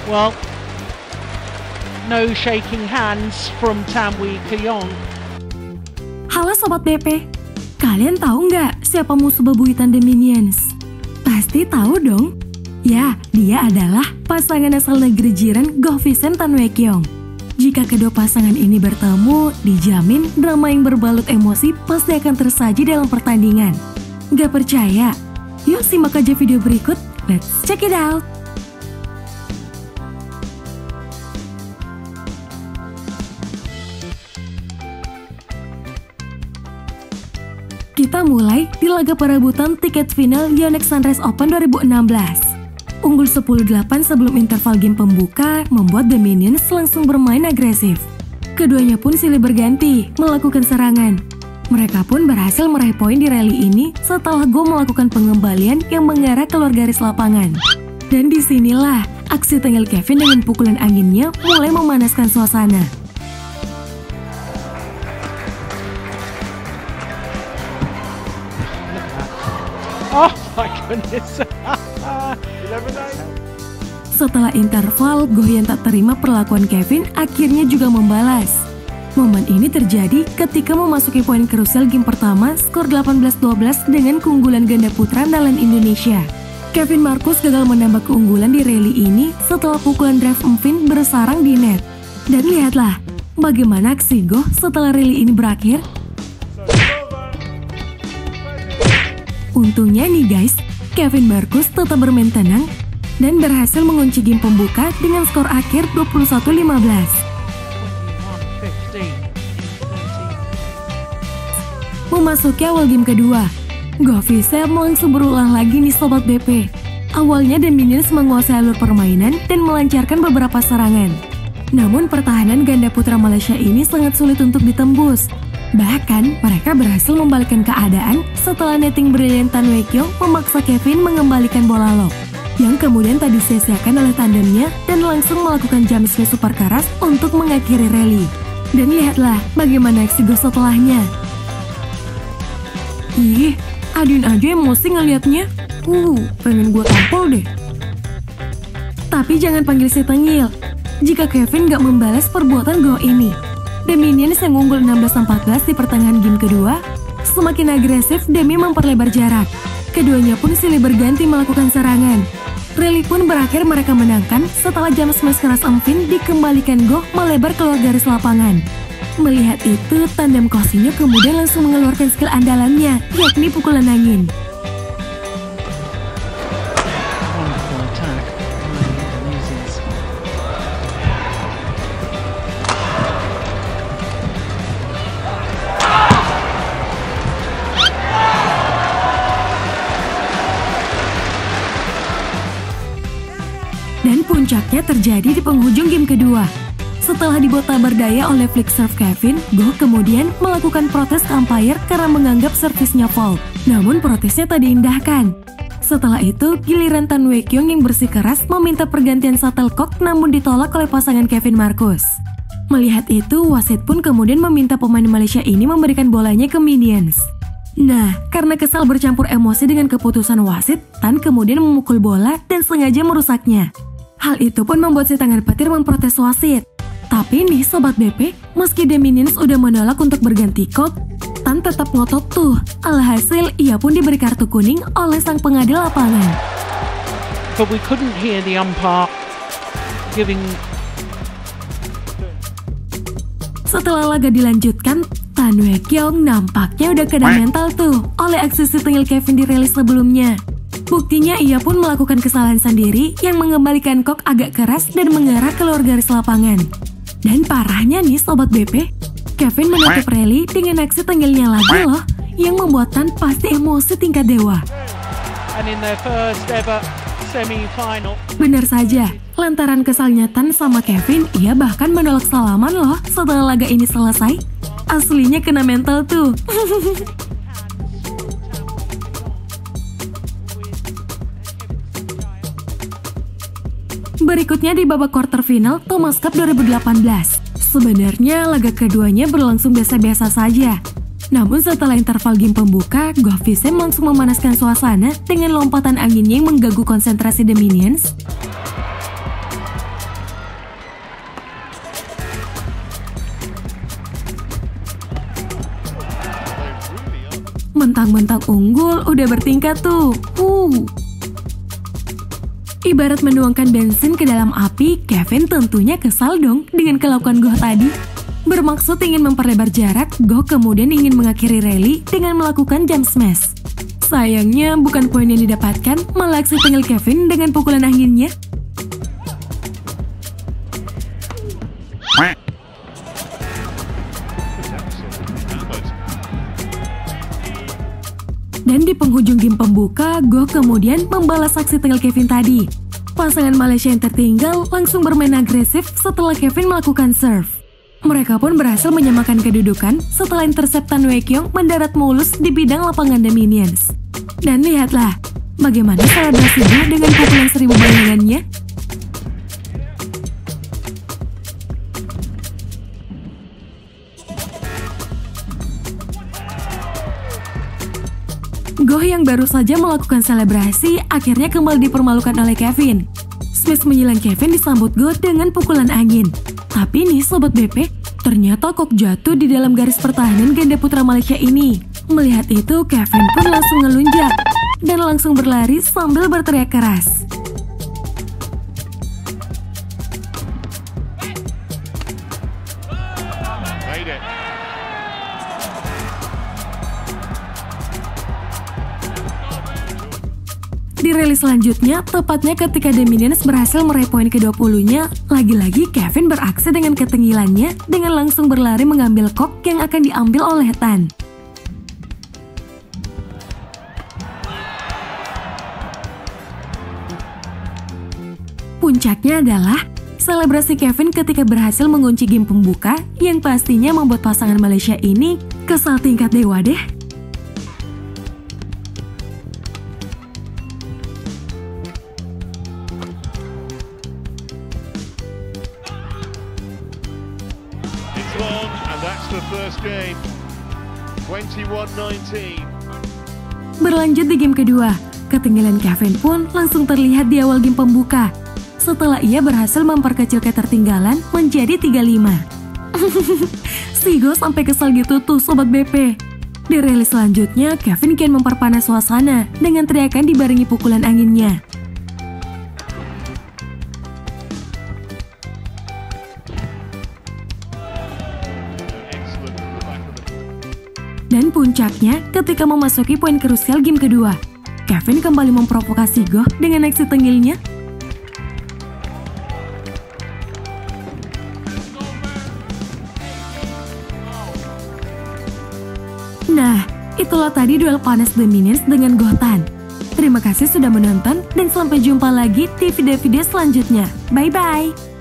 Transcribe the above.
Well, no shaking hands from Tam Wee Keong. Halo Sobat BP, kalian tahu nggak siapa musuh bebuyutan The Minions? Pasti tahu dong. Ya, dia adalah pasangan asal negeri jiran Go Vincent Tan Wee Keong. Jika kedua pasangan ini bertemu, dijamin drama yang berbalut emosi pasti akan tersaji dalam pertandingan. Gak percaya? Yuk simak aja video berikut, let's check it out! Kita mulai di laga perebutan tiket final Yonex Sunrise Open 2016. Unggul 10-8 sebelum interval game pembuka membuat The Minions langsung bermain agresif. Keduanya pun silih berganti melakukan serangan. Mereka pun berhasil meraih poin di rally ini setelah Go melakukan pengembalian yang mengarah keluar garis lapangan. Dan disinilah aksi tengil Kevin dengan pukulan anginnya mulai memanaskan suasana. Oh my goodness. Setelah interval, Go yang tak terima perlakuan Kevin akhirnya juga membalas. Momen ini terjadi ketika memasuki poin krusial game pertama skor 18-12 dengan keunggulan ganda putra andalan Indonesia. Kevin Marcus gagal menambah keunggulan di rally ini setelah pukulan drive empin bersarang di net. Dan lihatlah bagaimana aksi Go setelah rally ini berakhir. Untungnya nih guys, Kevin Marcus tetap bermain tenang dan berhasil mengunci game pembuka dengan skor akhir 21-15. Memasuki awal game kedua, Go Vincent langsung berulang lagi nih Sobat BP. Awalnya The Minions menguasai alur permainan dan melancarkan beberapa serangan. Namun pertahanan ganda putra Malaysia ini sangat sulit untuk ditembus. Bahkan, mereka berhasil membalikkan keadaan setelah netting brilian Tan Wee Keong memaksa Kevin mengembalikan bola lob, yang kemudian tak disia-siakan oleh tandemnya dan langsung melakukan jump smash super keras untuk mengakhiri rally. Dan lihatlah bagaimana aksi Go setelahnya. Ih, Adin aja emosi ngeliatnya. Pengen gue tampol deh. Tapi jangan panggil si tengil jika Kevin gak membalas perbuatan Go ini. The Minions yang unggul 16-14 di pertengahan game kedua semakin agresif demi memperlebar jarak. Keduanya pun silih berganti melakukan serangan. Rally pun berakhir mereka menangkan setelah jump smash keras empin dikembalikan Go melebar keluar garis lapangan. Melihat itu, tandem Cousinho kemudian langsung mengeluarkan skill andalannya, yakni pukulan angin. Dan puncaknya terjadi di penghujung game kedua. Setelah dibuat tak berdaya oleh flick serve Kevin, Go kemudian melakukan protes ke umpire karena menganggap servisnya fault. Namun protesnya tak diindahkan. Setelah itu, giliran Tan Wee Keong yang bersikeras meminta pergantian shuttlecock namun ditolak oleh pasangan Kevin Marcus. Melihat itu, wasit pun kemudian meminta pemain Malaysia ini memberikan bolanya ke Minions. Nah, karena kesal bercampur emosi dengan keputusan wasit, Tan kemudian memukul bola dan sengaja merusaknya. Hal itu pun membuat si tangan petir memprotes wasit. Tapi nih Sobat BP, meski The Minions udah menolak untuk berganti cock, Tan tetap ngotot tuh. Alhasil ia pun diberi kartu kuning oleh sang pengadil lapangan. But we couldn't hear the umpire giving. Setelah laga dilanjutkan, Tan Wee Keong nampaknya udah kena mental tuh oleh aksi si tengil Kevin di rally sebelumnya. Buktinya ia pun melakukan kesalahan sendiri yang mengembalikan cock agak keras dan mengarah keluar garis lapangan. Dan parahnya nih Sobat BP, Kevin menutup rally dengan aksi tengilnya lagi loh, yang membuat Tan pasti emosi tingkat dewa. And in their first ever semi-final. Benar saja, lantaran kesalnya Tan sama Kevin, ia bahkan menolak salaman loh setelah laga ini selesai. Aslinya kena mental tuh. Berikutnya di babak quarter final Thomas Cup 2018. Sebenarnya laga keduanya berlangsung biasa-biasa saja. Namun setelah interval game pembuka, Goh Visem langsung memanaskan suasana dengan lompatan anginnya yang mengganggu konsentrasi The Minions. Mentang-mentang unggul, udah bertingkat tuh. Ibarat menuangkan bensin ke dalam api, Kevin tentunya kesal dong dengan kelakuan Goh tadi. Bermaksud ingin memperlebar jarak, Goh kemudian ingin mengakhiri rally dengan melakukan jump smash. Sayangnya bukan poin yang didapatkan, malah aksi tengil Kevin dengan pukulan anginnya. Dan di penghujung game pembuka, Goh kemudian membalas aksi tengil Kevin tadi. Pasangan Malaysia yang tertinggal langsung bermain agresif setelah Kevin melakukan serve. Mereka pun berhasil menyamakan kedudukan setelah intercept Tan Wei Kyung mendarat mulus di bidang lapangan The Minions. Dan lihatlah, bagaimana selebrasi Goh dengan pukulan 1000 bayangannya. Goh yang baru saja melakukan selebrasi akhirnya kembali dipermalukan oleh Kevin. Smash menyilang Kevin disambut Goh dengan pukulan angin. Tapi nih Sobat BP, ternyata Kok jatuh di dalam garis pertahanan ganda putra Malaysia ini. Melihat itu, Kevin pun langsung ngelunjak dan langsung berlari sambil berteriak keras. Di rally selanjutnya, tepatnya ketika The Minions berhasil meraih poin ke-20-nya, lagi-lagi Kevin beraksi dengan ketengilannya dengan langsung berlari mengambil Kok yang akan diambil oleh Tan. Puncaknya adalah selebrasi Kevin ketika berhasil mengunci game pembuka yang pastinya membuat pasangan Malaysia ini kesal tingkat dewa deh. Long, and that's the first game. 21-19. Berlanjut di game kedua, ketinggalan Kevin pun langsung terlihat di awal game pembuka. Setelah ia berhasil memperkecil ketertinggalan menjadi 3-5. Si Goh sampai kesal gitu tuh Sobat BP. Di rally selanjutnya, Kevin kian memperpanas suasana dengan teriakan dibarengi pukulan anginnya. Dan puncaknya ketika memasuki poin krusial game kedua, Kevin kembali memprovokasi Goh dengan aksi tengilnya. Nah, itulah tadi duel panas The Minions dengan Goh Tan. Terima kasih sudah menonton dan sampai jumpa lagi di video-video selanjutnya. Bye-bye!